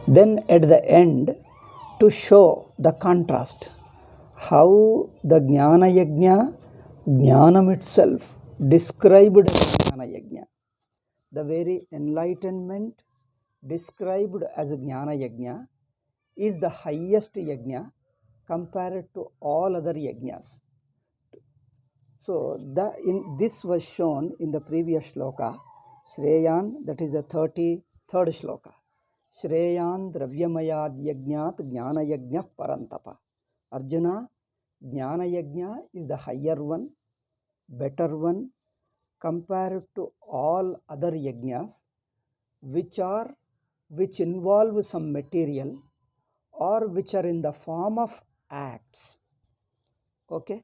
Then at the end, to show the contrast, how the Jnana Yajna, Jnanam itself described as Jnana Yajna, the very enlightenment described as Jnana Yajna is the highest Yajna compared to all other Yajnas. So this was shown in the previous shloka, Shreyan, that is the 33rd shloka. Shreyan Dravyamayad Yajnat Jnana Yajna Parantapa. Arjuna, Jnana Yajna is the higher one, better one, compared to all other yajnas, which involve some material or which are in the form of acts. Okay?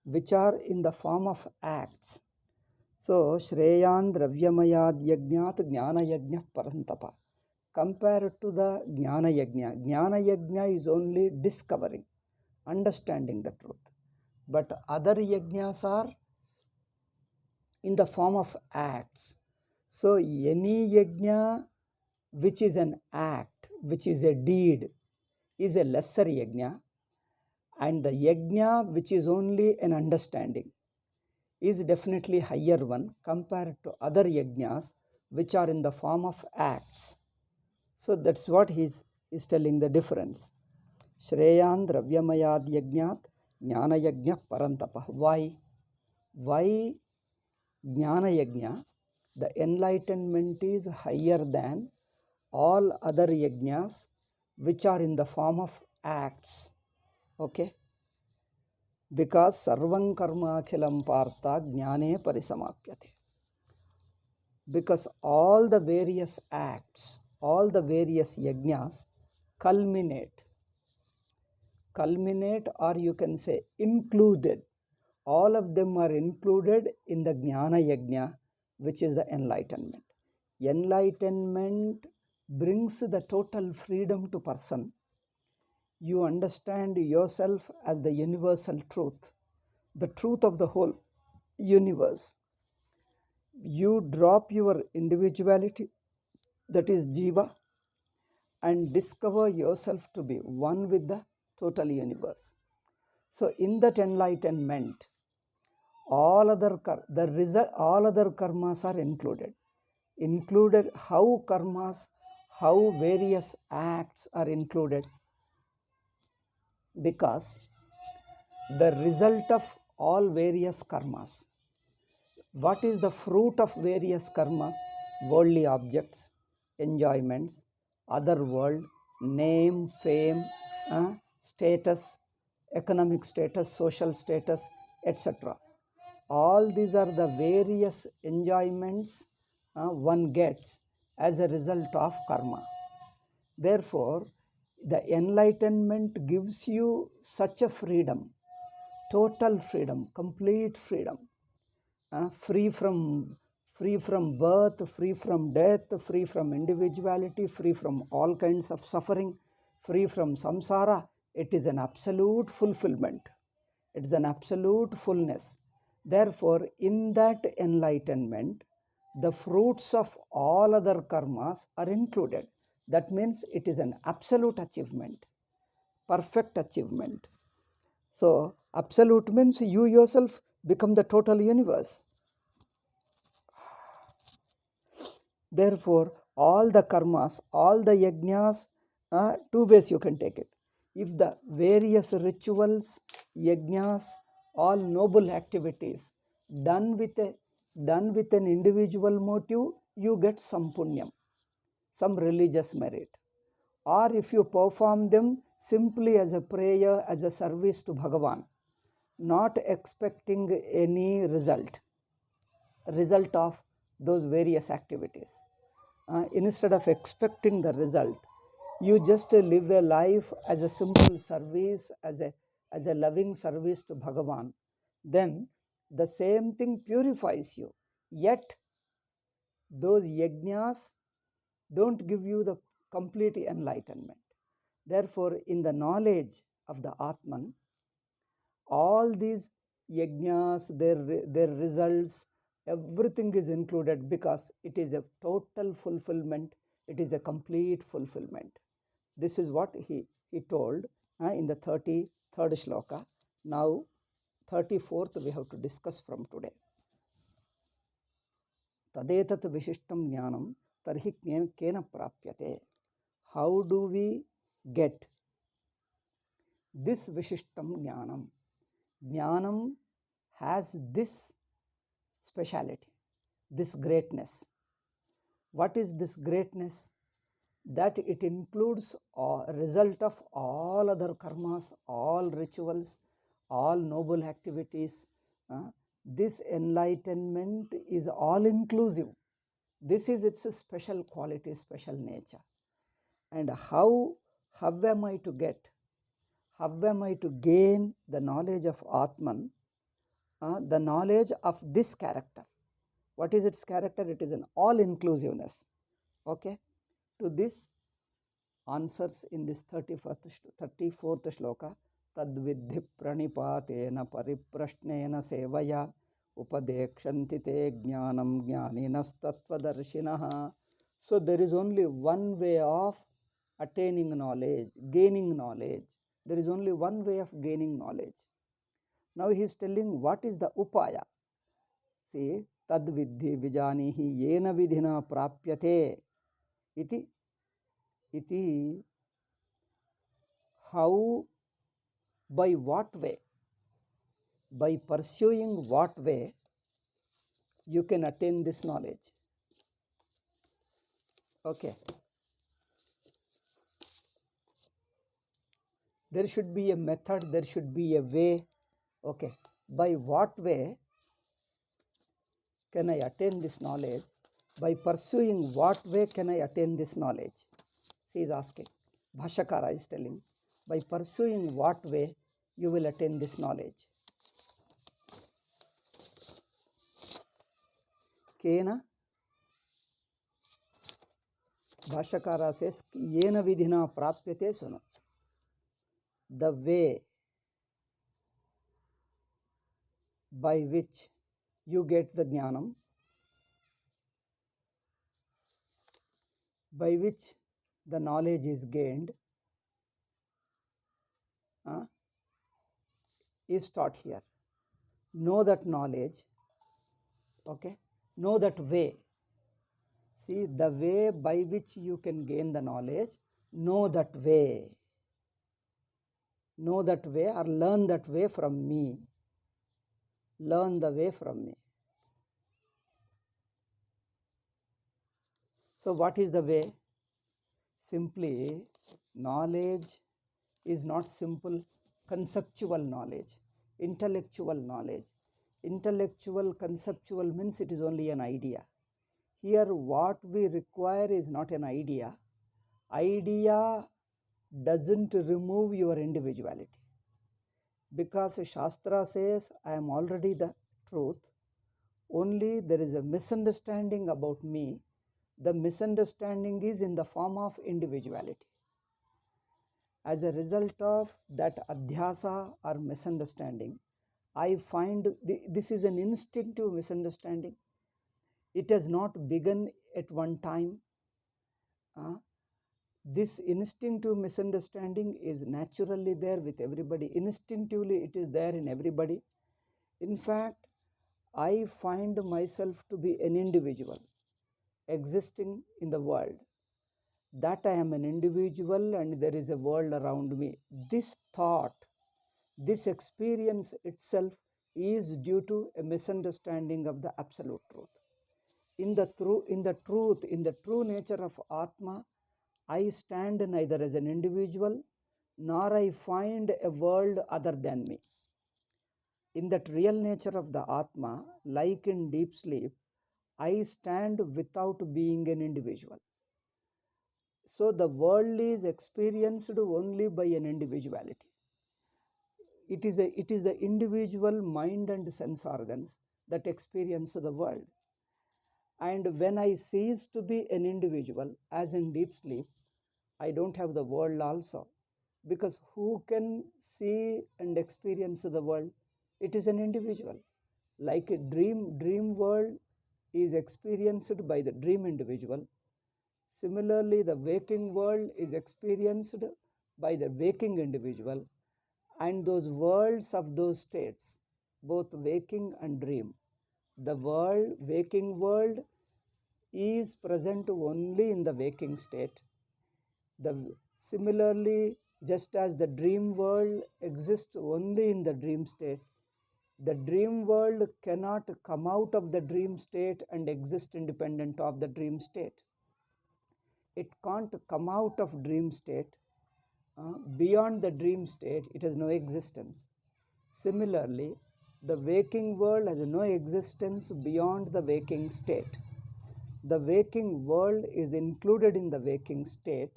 Which are in the form of acts. So, Shreyan Dravyamayad Yajnat Jnana Yajna Parantapa. Compared to the Jnana Yajna is only discovering, understanding the truth. But other yajnas are in the form of acts. So, any yajna which is an act, which is a deed, is a lesser yajna, and the yajna which is only an understanding is definitely higher one compared to other yajnas which are in the form of acts. So that's what he is telling the difference. Shreyan Dravyamayad Yajnat Jnana Yajna Parantapa. Why? Why Jnana Yajna, the enlightenment is higher than all other yajnas which are in the form of acts. Okay? Because sarvam karma akhilam partha jnane parisamapyate. Because all the various acts, all the various yajnas culminate, or you can say included. All of them are included in the Jnana Yajna, which is the enlightenment. Enlightenment brings the total freedom to person. You understand yourself as the universal truth, the truth of the whole universe. You drop your individuality, that is Jiva, and discover yourself to be one with the total universe. So in that enlightenment, all other karmas are included. How karmas, how various acts are included? Because the result of all various karmas, what is the fruit of various karmas? Worldly objects, enjoyments, other world, name, fame, status, economic status, social status, etc. All these are the various enjoyments one gets as a result of karma. Therefore, the enlightenment gives you such a freedom, total freedom, complete freedom, free from birth, free from death, free from individuality, free from all kinds of suffering, free from samsara. It is an absolute fulfillment. It is an absolute fullness. Therefore, in that enlightenment, the fruits of all other karmas are included. That means it is an absolute achievement, perfect achievement. So, absolute means you yourself become the total universe. Therefore, all the karmas, all the yajnas, two ways you can take it. If the various rituals, yajnas, all noble activities done with an individual motive, you get some punyam, some religious merit. Or if you perform them simply as a prayer, as a service to Bhagavan, not expecting any result of those various activities. Instead of expecting the result, you just live a life as a simple service, as a loving service to Bhagavan. Then the same thing purifies you. Yet those yajnas don't give you the complete enlightenment. Therefore, in the knowledge of the Atman, all these yajnas, their results, everything is included because it is a total fulfillment, It is a complete fulfillment. This is what he told in the 33rd shloka. Now 34th we have to discuss from today. Tadetat vishishtam jnanam tarhi kena prapyate. How do we get this vishishtam jnanam? Jnanam has this speciality, this greatness. What is this greatness? That it includes a result of all other karmas, all rituals, all noble activities. This enlightenment is all inclusive. This is its special quality, special nature. And how am I to get? How am I to gain the knowledge of Atman, the knowledge of this character? What is its character? It is an all-inclusiveness. Okay? To this answers in this 34th shloka. Tadvidhi pranipatena pariprashnena sevaya upadekshanti te jnanam jnaninas tattvadarshinaha. So there is only one way of attaining knowledge, gaining knowledge. There is only one way of gaining knowledge. Now he is telling what is the upaya. See, tadvidhi vijanihi yena vidhina prapyate iti. How, by what way, by pursuing what way you can attain this knowledge. Okay. There should be a method, there should be a way. Okay. By what way can I attain this knowledge? By pursuing what way can I attain this knowledge? She is asking. Bhashyakara is telling. By pursuing what way you will attain this knowledge. Kena? Bhashyakara says, Yena vidhina prapyate suno. The way by which you get the jnanam, by which the knowledge is gained, is taught here. Know that knowledge, okay? Know that way. See, the way by which you can gain the knowledge, know that way. Know that way or learn that way from me. Learn the way from me. So what is the way? Simply, knowledge is not simple conceptual knowledge, intellectual knowledge. Intellectual, conceptual means it is only an idea. Here what we require is not an idea. Idea doesn't remove your individuality. Because Shastra says, I am already the truth. Only there is a misunderstanding about me. The misunderstanding is in the form of individuality. As a result of that adhyasa or misunderstanding, I find this is an instinctive misunderstanding. It has not begun at one time. This instinctive misunderstanding is naturally there with everybody. Instinctively it is there in everybody. In fact, I find myself to be an individual existing in the world. That I am an individual and there is a world around me. This thought, this experience itself is due to a misunderstanding of the absolute truth. In the true nature of Atma, I stand neither as an individual nor I find a world other than me. In that real nature of the Atma, like in deep sleep, I stand without being an individual. So the world is experienced only by an individuality. It is the individual mind and sense organs that experience the world. And when I cease to be an individual, as in deep sleep, I don't have the world also. Because who can see and experience the world? It is an individual. Like a dream world is experienced by the dream individual. Similarly, the waking world is experienced by the waking individual, and those worlds of those states, both waking and dream. The waking world is present only in the waking state. Similarly, just as the dream world exists only in the dream state, the dream world cannot come out of the dream state and exist independent of the dream state. It can't come out of dream state. Beyond the dream state, it has no existence. Similarly, the waking world has no existence beyond the waking state. The waking world is included in the waking state,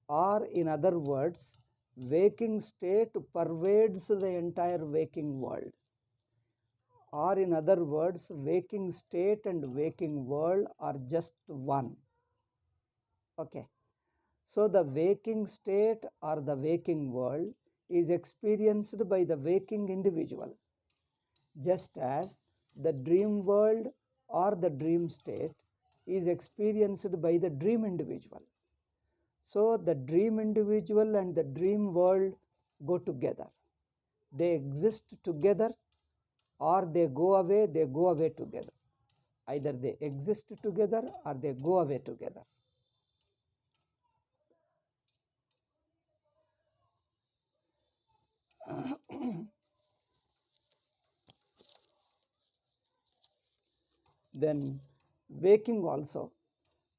or in other words, waking state pervades the entire waking world. Or in other words, waking state and waking world are just one. Okay. So the waking state or the waking world is experienced by the waking individual, just as the dream world or the dream state is experienced by the dream individual. So the dream individual and the dream world go together. They exist together, or they go away together. Either they exist together or they go away together. Then waking also,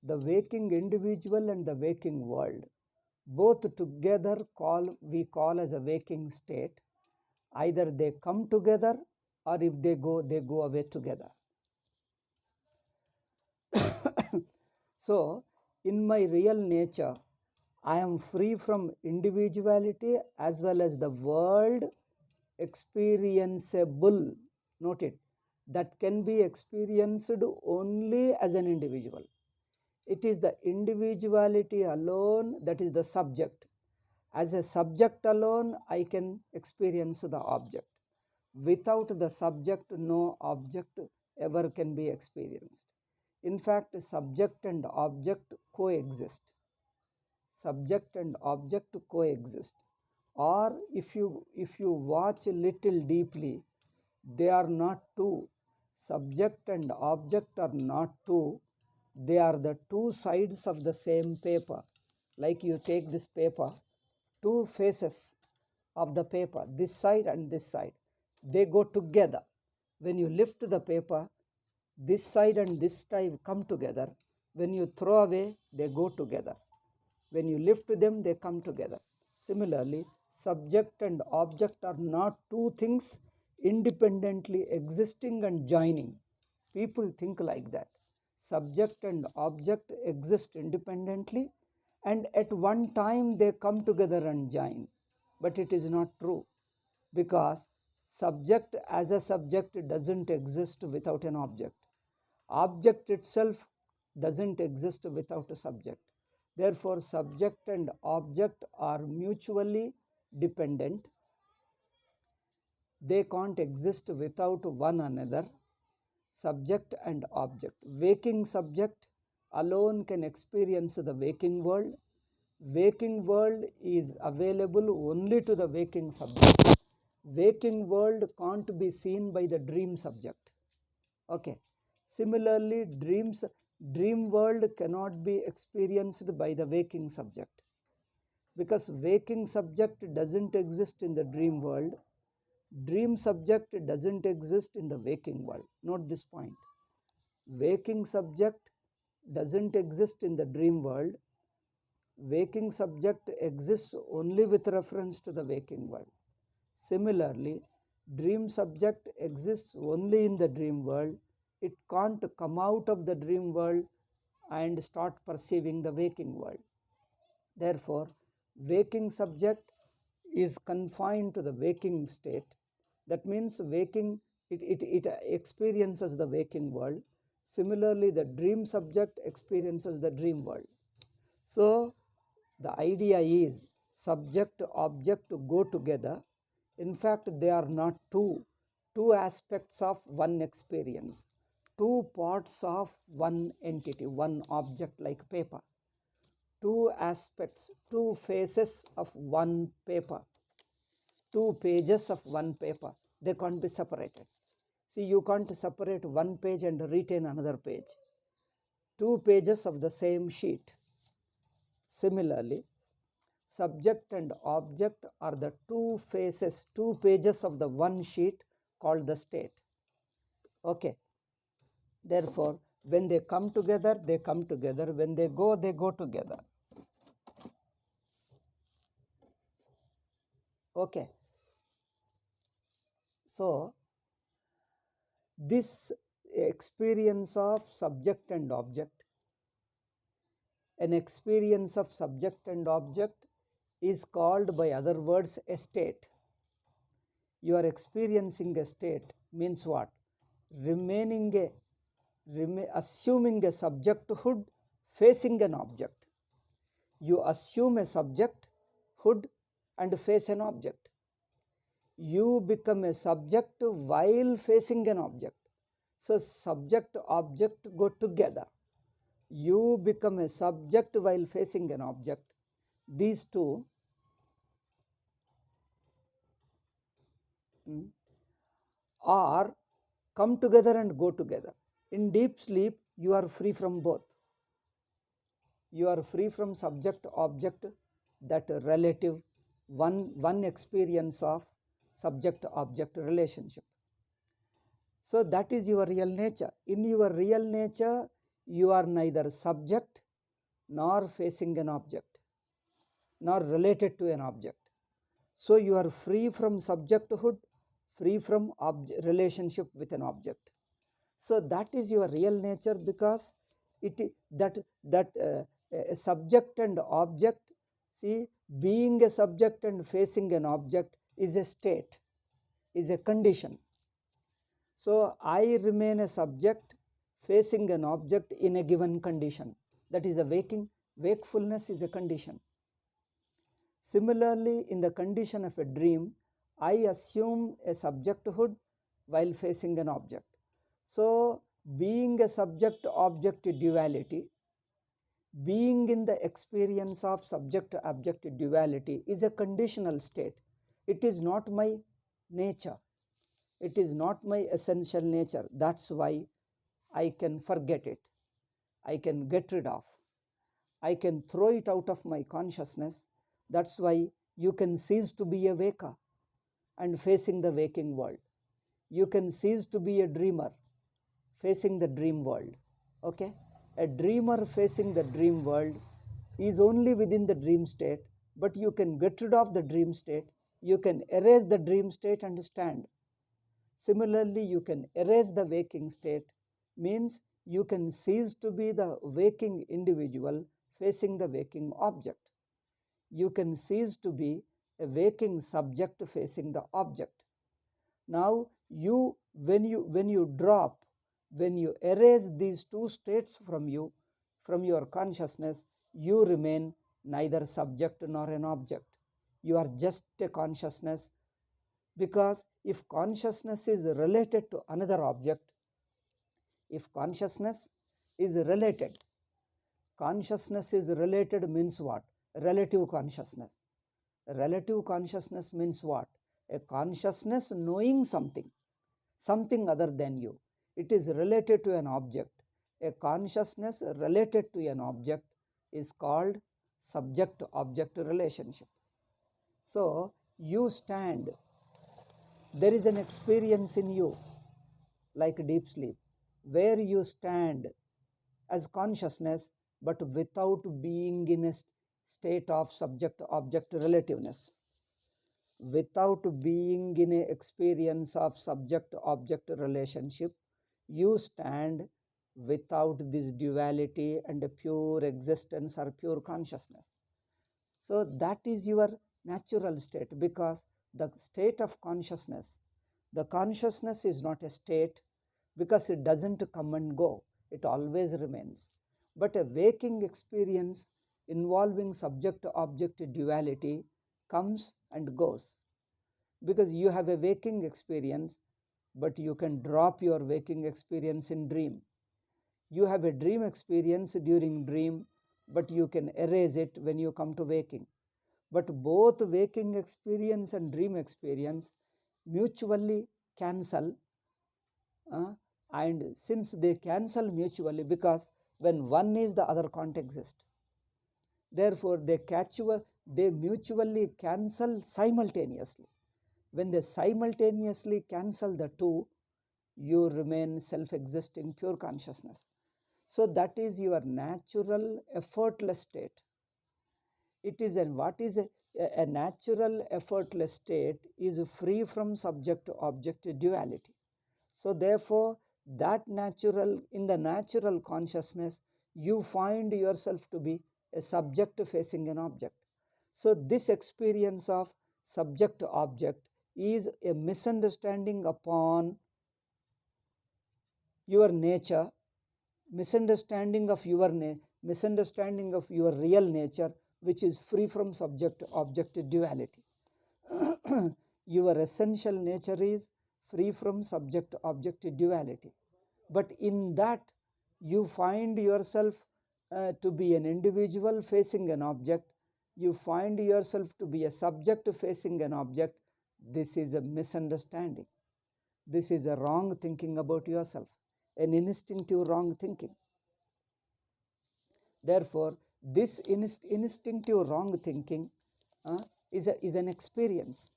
the waking individual and the waking world, both together we call as a waking state. Either they come together, or if they go away together. So in my real nature, I am free from individuality as well as the world experienceable. Note it, that can be experienced only as an individual. It is the individuality alone that is the subject. As a subject alone, I can experience the object. Without the subject, no object ever can be experienced. In fact, subject and object coexist. Subject and object coexist. Or if you watch a little deeply, they are not two. Subject and object are not two. They are the two sides of the same paper. Like you take this paper, two faces of the paper, this side and this side, they go together. When you lift the paper, this side and this side come together. When you throw away, they go together. When you lift them, they come together. Similarly, subject and object are not two things independently existing and joining. People think like that. Subject and object exist independently, and at one time they come together and join. But it is not true, because subject as a subject doesn't exist without an object. Object itself doesn't exist without a subject. Therefore, subject and object are mutually dependent. They can't exist without one another. Subject and object. Waking subject alone can experience the waking world. Waking world is available only to the waking subject. Waking world can't be seen by the dream subject. Okay. Similarly, dream world cannot be experienced by the waking subject, because waking subject doesn't exist in the dream world. Dream subject doesn't exist in the waking world. Note this point. Waking subject doesn't exist in the dream world. Waking subject exists only with reference to the waking world. Similarly, dream subject exists only in the dream world. It can't come out of the dream world and start perceiving the waking world. Therefore, waking subject is confined to the waking state. That means it experiences the waking world. Similarly, the dream subject experiences the dream world. So the idea is subject object to go together. In fact, they are not two aspects of one experience, two parts of one entity, one object like paper. two aspects, two faces of one paper, two pages of one paper. They can't be separated. See, you can't separate one page and retain another page. Two pages of the same sheet. Similarly, subject and object are the two faces, two pages of the one sheet called the state. Okay. Therefore, when they come together, they come together. When they go together. Okay. So, this experience of subject and object, an experience of subject and object is called by other words a state. You are experiencing a state means what? Assuming a subjecthood facing an object. You assume a subjecthood and face an object. You become a subject while facing an object. So subject object go together. You become a subject while facing an object. These two are come together and go together. In deep sleep, you are free from both. You are free from subject object, that relative one experience of subject object relationship. So that is your real nature. In your real nature, you are neither subject nor facing an object, nor related to an object. So you are free from subjecthood, free from relationship with an object. So that is your real nature, because a subject and object, see, being a subject and facing an object is a state, is a condition. So I remain a subject facing an object in a given condition. That is a wakefulness is a condition. Similarly, in the condition of a dream, I assume a subjecthood while facing an object. So being a subject-object duality, being in the experience of subject-object duality is a conditional state. It is not my nature. It is not my essential nature. That's why I can forget it. I can get rid of. I can throw it out of my consciousness. That's why you can cease to be a waker and facing the waking world. You can cease to be a dreamer facing the dream world. Okay? A dreamer facing the dream world is only within the dream state, but you can get rid of the dream state. You can erase the dream state and stand. Similarly, you can erase the waking state, means you can cease to be the waking individual facing the waking object. You can cease to be a waking subject facing the object. Now, when you drop, when you erase these two states from you, from your consciousness, you remain neither subject nor an object. You are just a consciousness, because if consciousness is related to another object, if consciousness is related means what? Relative consciousness. Relative consciousness means what? A consciousness knowing something other than you. It is related to an object. A consciousness related to an object is called subject-object relationship. So you stand. There is an experience in you, like deep sleep, where you stand as consciousness, but without being in a state of subject-object relativeness. Without being in a experience of subject-object relationship, you stand without this duality and a pure existence or pure consciousness. So that is your natural state, because the state of consciousness, the consciousness is not a state, because it doesn't come and go, it always remains. But a waking experience involving subject-object duality comes and goes, because you have a waking experience, but you can drop your waking experience in dream. You have a dream experience during dream, but you can erase it when you come to waking. But both waking experience and dream experience mutually cancel, and since they cancel mutually, because when one is, the other can't exist. Therefore, they mutually cancel simultaneously. When they simultaneously cancel the two, you remain self-existing pure consciousness. So that is your natural effortless state. It is what is a natural effortless state is free from subject to object duality. So therefore, that natural, in the natural consciousness, you find yourself to be a subject facing an object. So this experience of subject to object is a misunderstanding upon your nature, misunderstanding of misunderstanding of your real nature, which is free from subject to object duality. Your essential nature is free from subject object duality, but in that you find yourself to be an individual facing an object, you find yourself to be a subject facing an object. This is a misunderstanding. This is a wrong thinking about yourself, an instinctive wrong thinking. Therefore, this instinctive wrong thinking is an experience,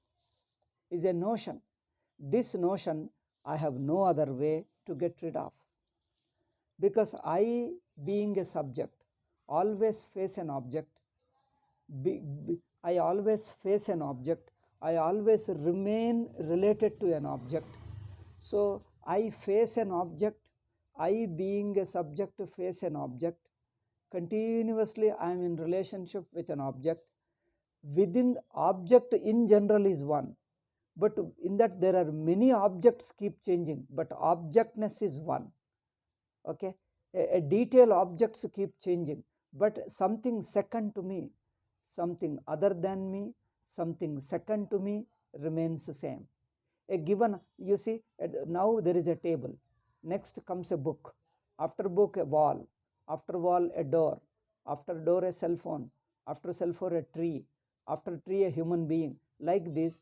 is a notion. This notion I have no other way to get rid of, because I, being a subject, always face an object. I always face an object. I always remain related to an object. So I face an object. I, being a subject, face an object. Continuously I am in relationship with an object. Within object in general is one, but in that there are many objects keep changing, but objectness is one. Okay, a detail objects keep changing, but something second to me, something other than me, something second to me remains the same. A given, you see, now there is a table, next comes a book, after book a wall, after wall a door, after door a cell phone, after cell phone a tree, after tree a human being. Like this,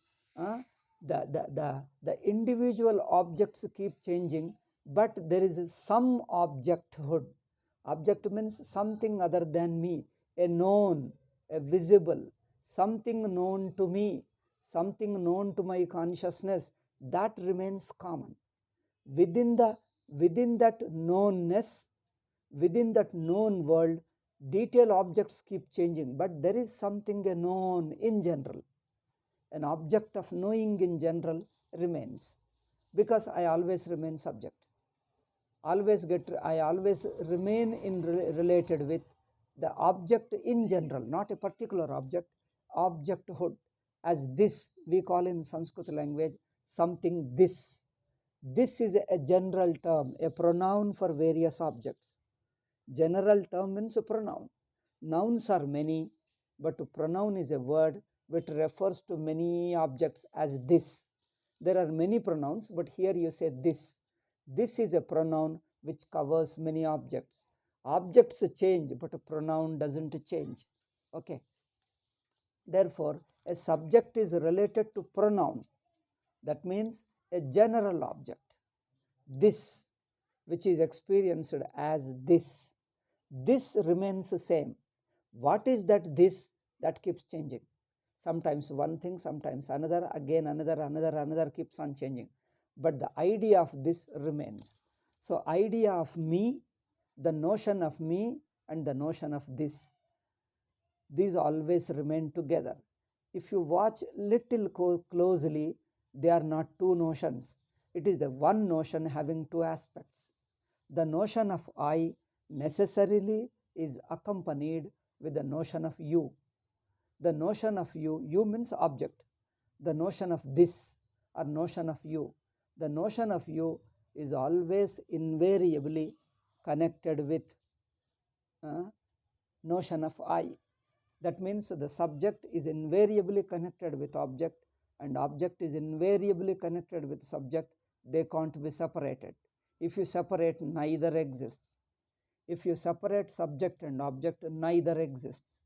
the individual objects keep changing, but there is some objecthood. Object means something other than me, a known, a visible, something known to me, something known to my consciousness, that remains common. Within that knownness, within that known world, detail objects keep changing, but there is something a known in general. An object of knowing in general remains, because I always remain subject. I always remain related with the object in general, not a particular object, objecthood. As this, we call in Sanskrit language something this. This is a general term, a pronoun for various objects. General term means a pronoun. Nouns are many, but pronoun is a word which refers to many objects as this. There are many pronouns, but here you say this. This is a pronoun which covers many objects. Objects change, but a pronoun doesn't change. Okay. Therefore, a subject is related to pronoun. That means a general object. This, which is experienced as this. This remains the same. What is that this? That keeps changing. Sometimes one thing, sometimes another, again another keeps on changing. But the idea of this remains. So idea of me, the notion of me, and the notion of this, these always remain together. If you watch little closely, they are not two notions. It is the one notion having two aspects. The notion of I necessarily is accompanied with the notion of you. The notion of you means object. The notion of this or notion of you. The notion of you is always invariably connected with notion of I. That means the subject is invariably connected with object, and object is invariably connected with subject. They can't be separated. If you separate, neither exists. If you separate subject and object, neither exists.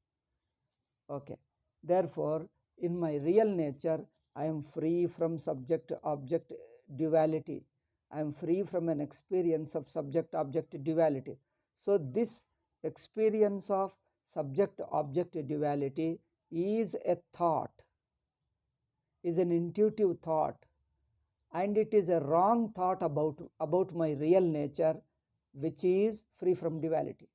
Okay. Therefore, in my real nature, I am free from subject object duality. I am free from an experience of subject object duality. So, this experience of subject object duality is a thought, is an intuitive thought, and it is a wrong thought about my real nature, which is free from duality.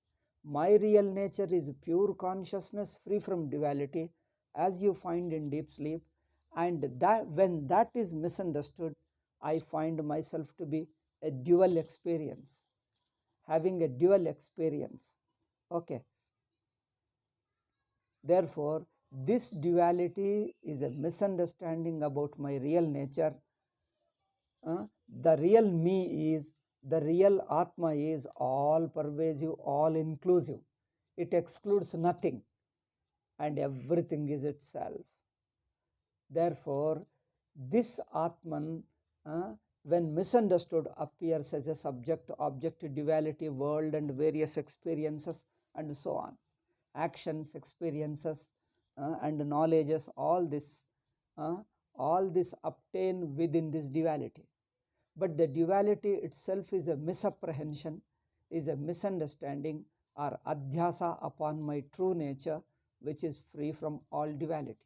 My real nature is pure consciousness free from duality, as you find in deep sleep, and that when that is misunderstood, I find myself to be a dual experience, having a dual experience. Okay. Therefore, this duality is a misunderstanding about my real nature. The real me is, the real Atma is all pervasive, all inclusive. It excludes nothing, and everything is itself. Therefore, this Atman, when misunderstood, appears as a subject object duality, world and various experiences, and so on. Actions, experiences, and knowledges, all this obtain within this duality. But the duality itself is a misapprehension, is a misunderstanding or adhyasa upon my true nature, which is free from all duality.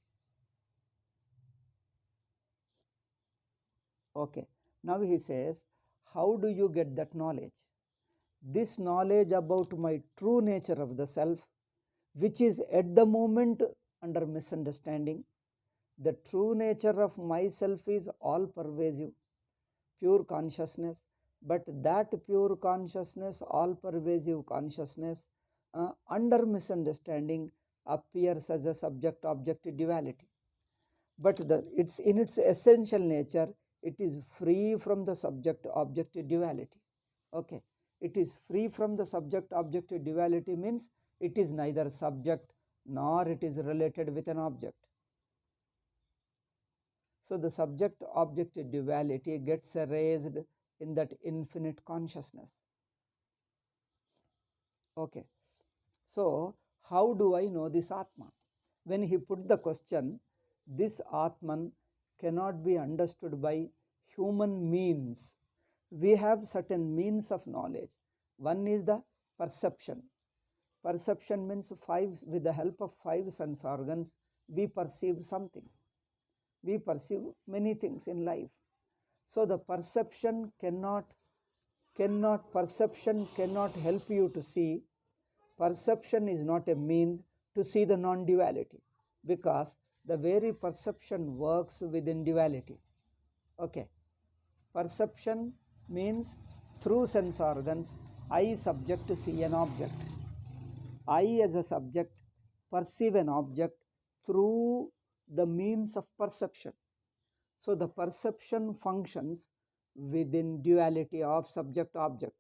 Okay. Now he says, how do you get that knowledge? This knowledge about my true nature of the self, which is at the moment under misunderstanding. The true nature of myself is all pervasive, pure consciousness, but that pure consciousness, all pervasive consciousness, under misunderstanding appears as a subject object duality. But it's in its essential nature, it is free from the subject object duality. Okay. It is free from the subject object duality means it is neither subject nor it is related with an object. So the subject object duality gets erased in that infinite consciousness. Okay. So how do I know this Atma? When he put the question, this Atman cannot be understood by human means. We have certain means of knowledge. One is the perception. Perception means with the help of 5 sense organs, we perceive something. We perceive many things in life. So the perception cannot help you to see. Perception is not a mean to see the non-duality, because the very perception works within duality. Okay. Perception means through sense organs, I subject see an object. I as a subject perceive an object through the means of perception. So the perception functions within duality of subject object.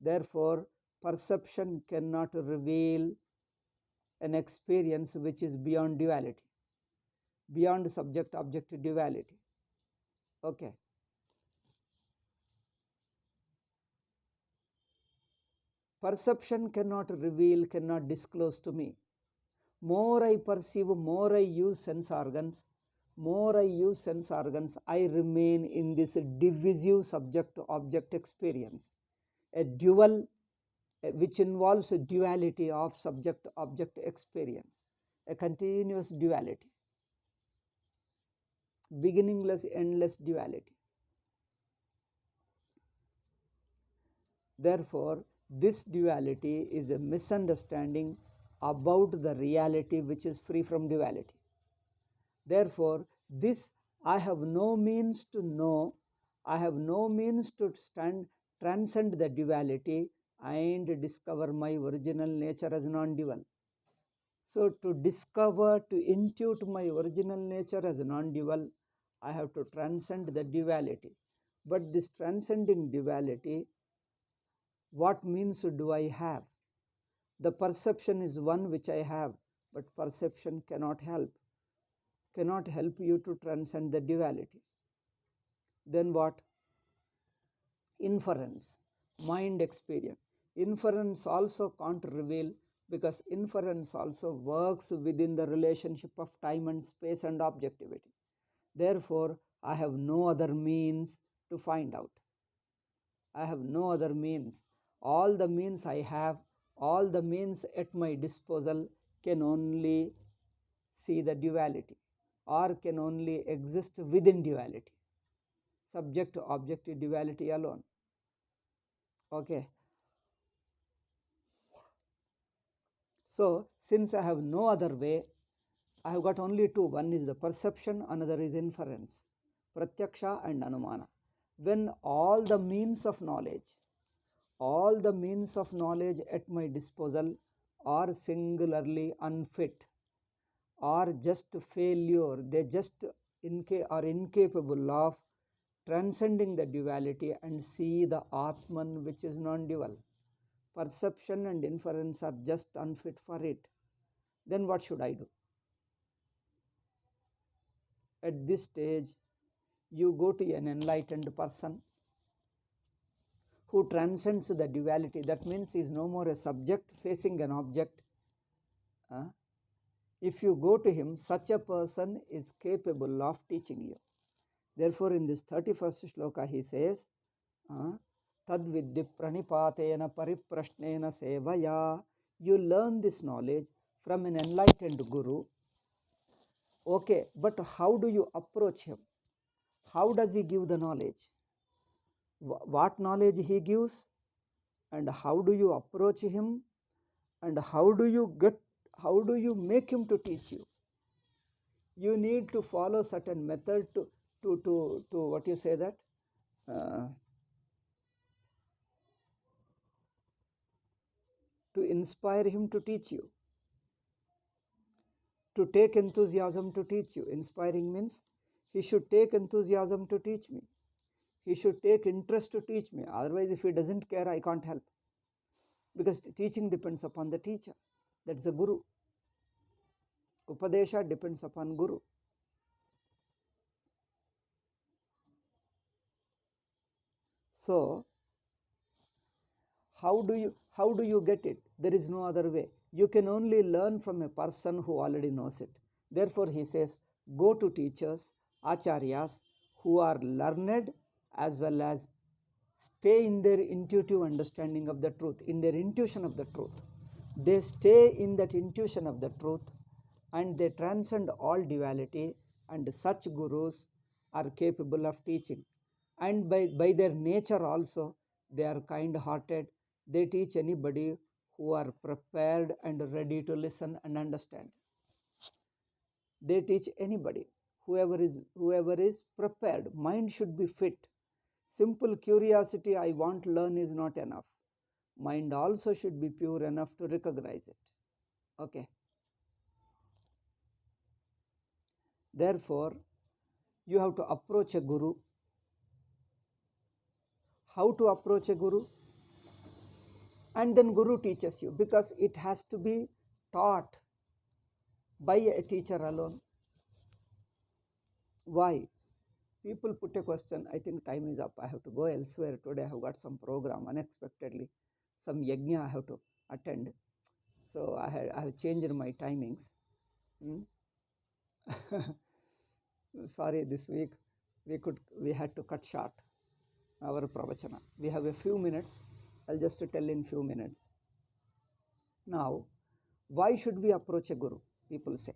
Therefore, perception cannot reveal an experience which is beyond duality, beyond subject object duality. Okay. Perception cannot reveal, cannot disclose to me. More I perceive, more I use sense organs, I remain in this divisive subject object experience, a dual, which involves a duality of subject object experience, a continuous duality, beginningless, endless duality. Therefore, this duality is a misunderstanding about the reality which is free from duality. Therefore, this I have no means to know, I have no means to transcend the duality and discover my original nature as non-dual. So to discover, to intuit my original nature as non-dual, I have to transcend the duality. But this transcending duality, what means do I have? The perception is one which I have, but perception cannot help you to transcend the duality. Then what? Inference, mind experience. Inference also can't reveal, because inference also works within the relationship of time and space and objectivity. Therefore, I have no other means to find out. I have no other means. All the means I have, all the means at my disposal can only see the duality, or can only exist within duality, subject to objective duality alone. Okay. So, since I have no other way, I have got only two. One is the perception, another is inference, pratyaksha and anumana. When all the means of knowledge at my disposal are singularly unfit, or just failure, they just are incapable of transcending the duality and see the Atman which is non-dual. Perception and inference are just unfit for it. Then what should I do? At this stage, you go to an enlightened person who transcends the duality. That means he is no more a subject facing an object. If you go to him, such a person is capable of teaching you. Therefore, in this 31st shloka, he says, Tadviddi pranipatena pariprashnena sevaya. You learn this knowledge from an enlightened guru. Okay, but how do you approach him? How does he give the knowledge? What knowledge he gives, and how do you approach him, and how do you make him to teach you? You need to follow certain method to what you say that to inspire him to teach you, to take enthusiasm to teach you. Inspiring means he should take enthusiasm to teach me. He should take interest to teach me. Otherwise, if he doesn't care, I can't help. Because teaching depends upon the teacher. That's the guru. Upadesha depends upon guru. So, how do you get it? There is no other way. You can only learn from a person who already knows it. Therefore, he says, go to teachers, acharyas, who are learned as well as stay in their intuitive understanding of the truth, in their intuition of the truth. They stay in that intuition of the truth, and they transcend all duality, and such gurus are capable of teaching. And by their nature also, they are kind-hearted. They teach anybody who are prepared and ready to listen and understand. They teach anybody, whoever is prepared. Mind should be fit. Simple curiosity, I want to learn, is not enough. Mind also should be pure enough to recognize it. Okay. Therefore, you have to approach a guru. How to approach a guru? And then guru teaches you, because it has to be taught by a teacher alone. Why? People put a question. I think time is up. I have to go elsewhere today. I have got some program unexpectedly, some yajna I have to attend. So I have changed my timings. Sorry, this week we had to cut short our pravachana. We have a few minutes. I'll just tell in few minutes. Now, why should we approach a guru? People say.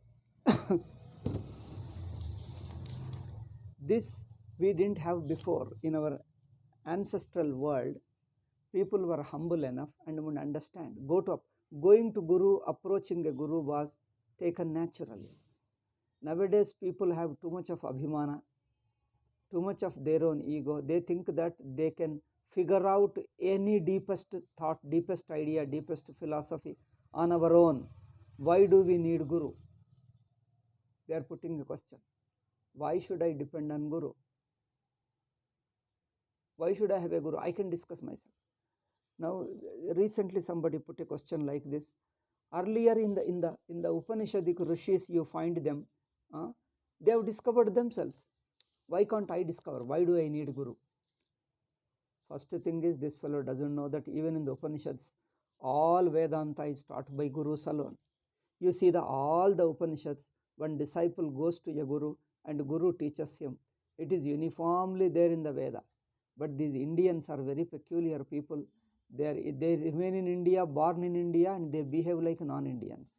This we didn't have before. In our ancestral world, people were humble enough and would understand. Going to guru, approaching a guru was taken naturally. Nowadays, people have too much of abhimana, too much of their own ego. They think that they can figure out any deepest thought, deepest idea, deepest philosophy on our own. Why do we need guru? They are putting a question. Why should I depend on guru? Why should I have a guru? I can discuss myself. Now, recently somebody put a question like this. Earlier in the Upanishadic rishis, you find them, they have discovered themselves. Why can't I discover? Why do I need guru? First thing is, this fellow doesn't know that even in the Upanishads, all Vedanta is taught by gurus alone. You see all the Upanishads, one disciple goes to a guru and guru teaches him. It is uniformly there in the Veda. But these Indians are very peculiar people. They remain in India, born in India, and they behave like non-Indians.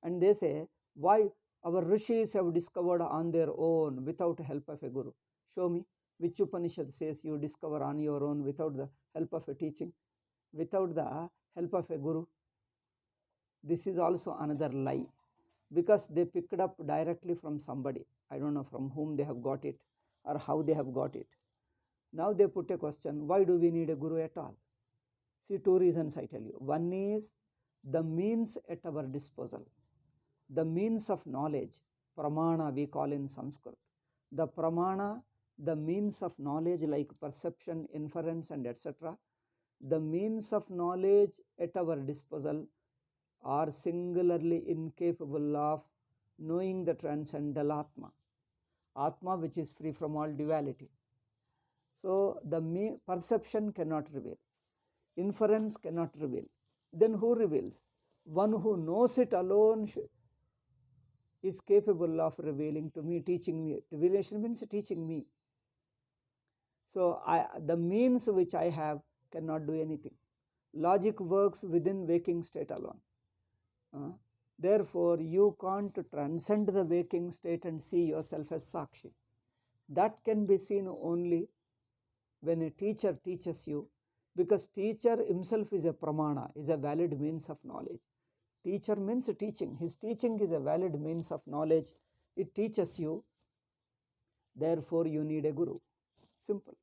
And they say, why our rishis have discovered on their own without help of a guru? Show me which Upanishad says you discover on your own without the help of a teaching, without the help of a guru. This is also another lie, because they picked up directly from somebody. I don't know from whom they have got it or how they have got it. Now they put a question, why do we need a guru at all? See, two reasons I tell you. One is the means at our disposal. The means of knowledge, pramana we call in Sanskrit. The pramana, the means of knowledge like perception, inference and etc. The means of knowledge at our disposal are singularly incapable of knowing the transcendental Atma. Atma which is free from all duality. So the perception cannot reveal. Inference cannot reveal. Then who reveals? One who knows it alone is capable of revealing to me, teaching me. Revelation means teaching me. So the means which I have cannot do anything. Logic works within waking state alone. Therefore, you can't transcend the waking state and see yourself as Sakshi. That can be seen only when a teacher teaches you, because teacher himself is a pramana, is a valid means of knowledge. Teacher means teaching. His teaching is a valid means of knowledge. It teaches you. Therefore, you need a guru. Simple.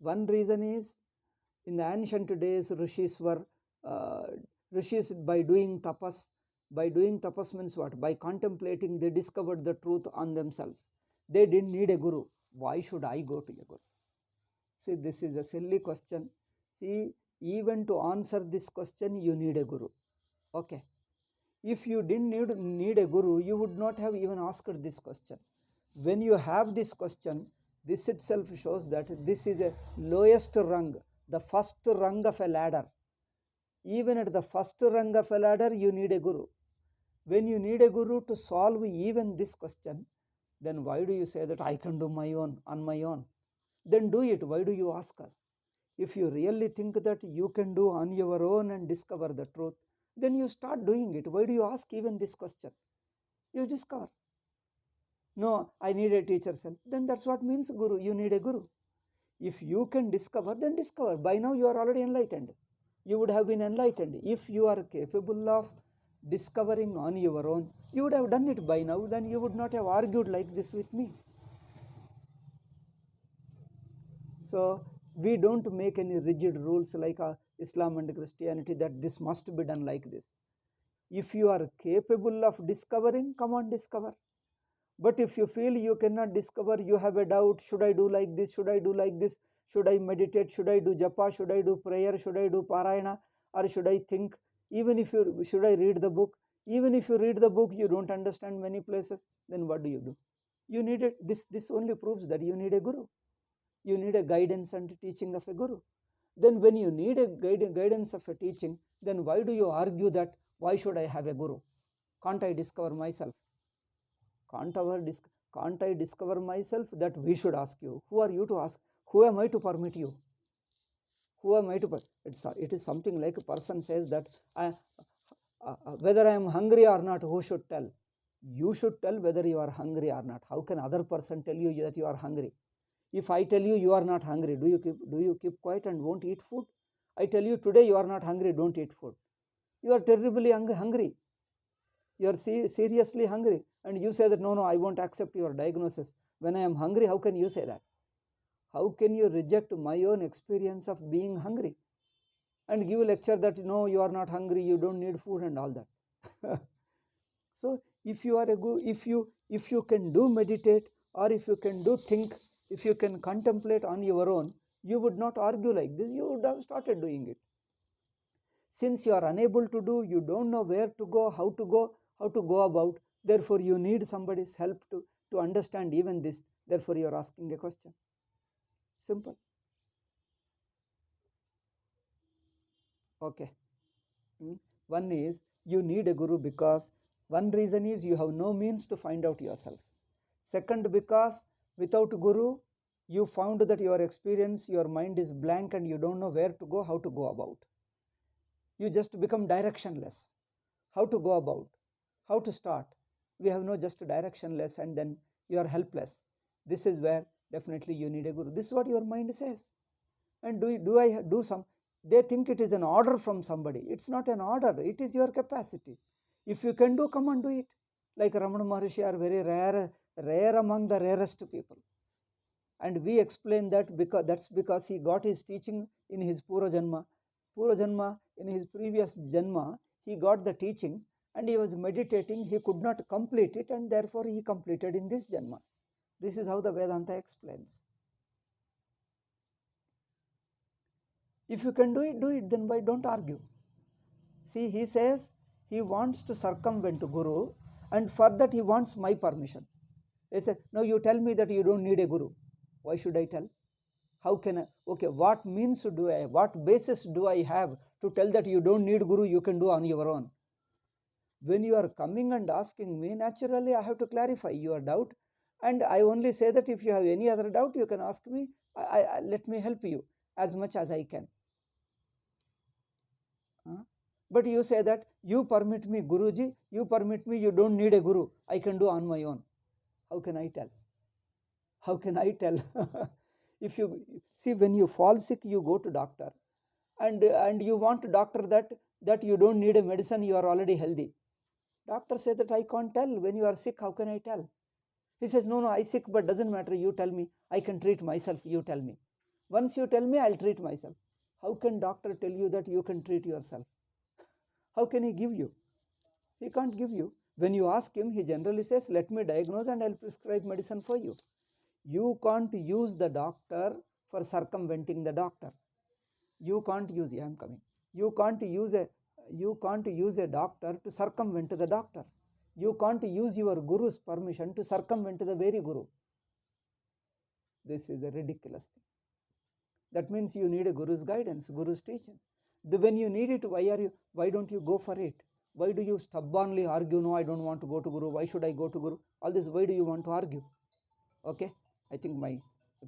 One reason is, in the ancient days, rishis by doing tapas. By doing tapas means what? By contemplating, they discovered the truth on themselves. They didn't need a guru. Why should I go to a guru? See, this is a silly question. See, even to answer this question, you need a guru. Okay. If you didn't need a guru, you would not have even asked this question. When you have this question, this itself shows that this is a lowest rung, the first rung of a ladder. Even at the first rung of a ladder, you need a guru. When you need a guru to solve even this question, then why do you say that I can do on my own? Then do it. Why do you ask us? If you really think that you can do on your own and discover the truth, then you start doing it. Why do you ask even this question? You discover. No, I need a teacher's help. Then that's what means guru. You need a guru. If you can discover, then discover. By now you are already enlightened. You would have been enlightened. If you are capable of discovering on your own, you would have done it by now. Then you would not have argued like this with me. So we don't make any rigid rules like Islam and Christianity that this must be done like this. If you are capable of discovering, come on, discover. But if you feel you cannot discover, you have a doubt, should I do like this, should I do like this, should I meditate, should I do japa, should I do prayer, should I do parayana, or should I think, should I read the book? Even if you read the book, you don't understand many places, then what do? You need it. This only proves that you need a guru. You need a guidance and teaching of a guru. Then when you need a guidance of a teaching, then why do you argue that, why should I have a guru? Can't I discover myself? Can't I discover myself? That we should ask you. Who are you to ask? Who am I to permit you? Who am I to it is something like a person says that whether I am hungry or not, who should tell? You should tell whether you are hungry or not. How can other person tell you that you are hungry? If I tell you you are not hungry, do you keep quiet and won't eat food? I tell you today you are not hungry, don't eat food. You are terribly hungry. You are seriously hungry, and you say that no, I won't accept your diagnosis. When I am hungry, how can you say that? How can you reject my own experience of being hungry and give a lecture that no, you are not hungry, you don't need food and all that? So if you are if you can do meditate, or if you can do think, if you can contemplate on your own, you would not argue like this. You would have started doing it. Since you are unable to do, you don't know where to go, how to go about, therefore you need somebody's help to understand even this. Therefore you are asking a question. Simple. Okay. One is you need a guru because one reason is you have no means to find out yourself. Second, because without guru, you found that your experience, your mind is blank and you don't know where to go, how to go about. You just become directionless. How to go about, how to start. We have no just directionless and then you are helpless. This is where definitely you need a guru. This is what your mind says. And do I do some? They think it is an order from somebody. It's not an order, it is your capacity. If you can do, come and do it. Like Ramana Maharshi are very rare among the rarest people. And we explain that because he got his teaching in his Pura Janma. Pura Janma, in his previous Janma, he got the teaching and he was meditating. He could not complete it and therefore he completed in this Janma. This is how the Vedanta explains. If you can do it, then why don't argue? See, he says he wants to circumvent Guru and for that he wants my permission. He said, no, you tell me that you don't need a Guru. Why should I tell? How can I? Okay, what means do I, what basis do I have to tell that you don't need Guru, you can do on your own? When you are coming and asking me, naturally I have to clarify your doubt. And I only say that if you have any other doubt, you can ask me. Let me help you as much as I can. But you say that you permit me, Guruji, you permit me, you don't need a Guru, I can do on my own. How can I tell? How can I tell? If you see, when you fall sick, you go to doctor and you want doctor that you don't need a medicine, you are already healthy. Doctor says that I can't tell. When you are sick, how can I tell? He says, no, I sick, but doesn't matter, you tell me, I can treat myself, you tell me. Once you tell me, I'll treat myself. How can doctor tell you that you can treat yourself? How can he give you? He can't give you. When you ask him, he generally says, let me diagnose and I'll prescribe medicine for you. You can't use the doctor for circumventing the doctor. You can't use, yeah, I'm coming. You can't use a doctor to circumvent the doctor. You can't use your guru's permission to circumvent the very guru. This is a ridiculous thing. That means you need a guru's guidance, guru's teaching. When you need it, why don't you go for it? Why do you stubbornly argue, no, I don't want to go to Guru, why should I go to Guru? All this, why do you want to argue? Okay, I think my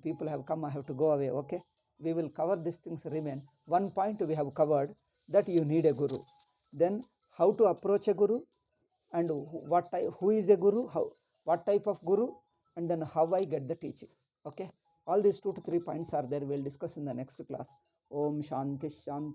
people have come, I have to go away. Okay, we will cover these things remain. One point we have covered, that you need a Guru. Then how to approach a Guru, and who is a Guru, what type of Guru, and then how I get the teaching. Okay, all these 2 to 3 points are there, we will discuss in the next class. Om Shanti Shanti.